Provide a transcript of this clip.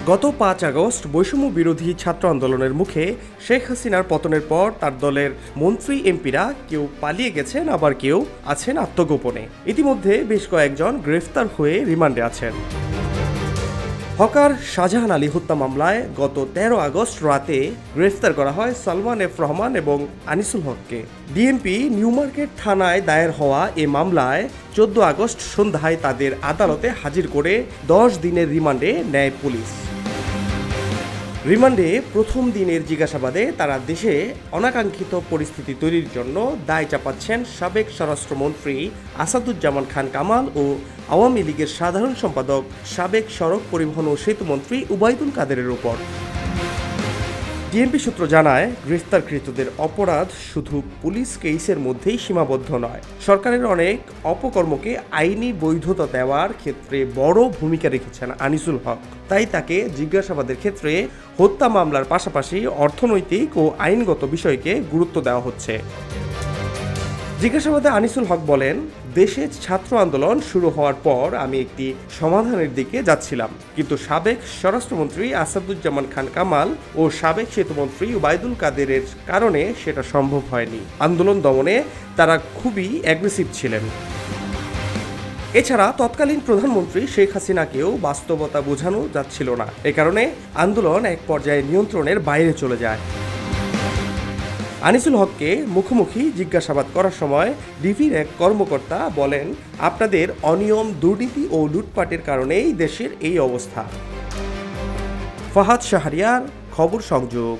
গত ৫ আগস্ট বৈষম্য বিরোধী ছাত্র আন্দোলনের মুখে শেখ হাসিনার পতনের পর তার দলের মন্ত্রী এমপিরা কেউ পালিয়ে গেছেন, আবার কেউ আছেন আত্মগোপনে। ইতিমধ্যে বেশ কয়েকজন গ্রেফতার হয়ে রিমান্ডে আছেন। হকার শাহজাহান আলী হত্যা মামলায় গত ১৩ আগস্ট রাতে গ্রেফতার করা হয় সালমান এফ রহমান এবং আনিসুল হককে। ডিএমপি নিউ মার্কেট থানায় দায়ের হওয়া এ মামলায় ১৪ আগস্ট সন্ধ্যায় তাদের আদালতে হাজির করে ১০ দিনের রিমান্ডে নেয় পুলিশ। রিমান্ডে প্রথম দিনের জিজ্ঞাসাবাদে তারা দেশে অনাকাঙ্ক্ষিত পরিস্থিতি তৈরির জন্য দায় চাপাচ্ছেন সাবেক স্বরাষ্ট্রমন্ত্রী আসাদুজ্জামান খান কামাল ও আওয়ামী লীগের সাধারণ সম্পাদক সাবেক সড়ক পরিবহন ও সেতুমন্ত্রী উবাইদুল কাদেরের উপর। ডিএমপি সূত্র জানায়, গ্রেফতারকৃতদের অপরাধ শুধু পুলিশ কেসের মধ্যেই সীমাবদ্ধ নয়, সরকারের অনেক অপকর্মকে আইনি বৈধতা দেওয়ার ক্ষেত্রে বড় ভূমিকা রেখেছেন আনিসুল হক। তাই তাকে জিজ্ঞাসাবাদের ক্ষেত্রে হত্যা মামলার পাশাপাশি অর্থনৈতিক ও আইনগত বিষয়কে গুরুত্ব দেওয়া হচ্ছে। জিজ্ঞাসাবাদে আনিসুল হক বলেন, দেশে ছাত্র আন্দোলন শুরু হওয়ার পর আমি একটি সমাধানের দিকে যাচ্ছিলাম, কিন্তু সাবেক স্বরাষ্ট্রমন্ত্রী আসাদুজ্জামান খান কামাল ও সাবেক সেতুমন্ত্রী উবাইদুল কাদেরের কারণে সেটা সম্ভব হয়নি। আন্দোলন দমনে তারা খুবই অ্যাগ্রেসিভ ছিলেন। এছাড়া তৎকালীন প্রধানমন্ত্রী শেখ হাসিনাকেও বাস্তবতা বোঝানো যাচ্ছিল না। এ কারণে আন্দোলন এক পর্যায়ে নিয়ন্ত্রণের বাইরে চলে যায়। আনিসুল হককে মুখোমুখি জিজ্ঞাসাবাদ করার সময় ডিবির এক কর্মকর্তা বলেন, আপনাদের অনিয়ম, দুর্নীতি ও লুটপাটের কারণেই দেশের এই অবস্থা। ফাহাদ শাহরিয়ার, খবর সংযোগ।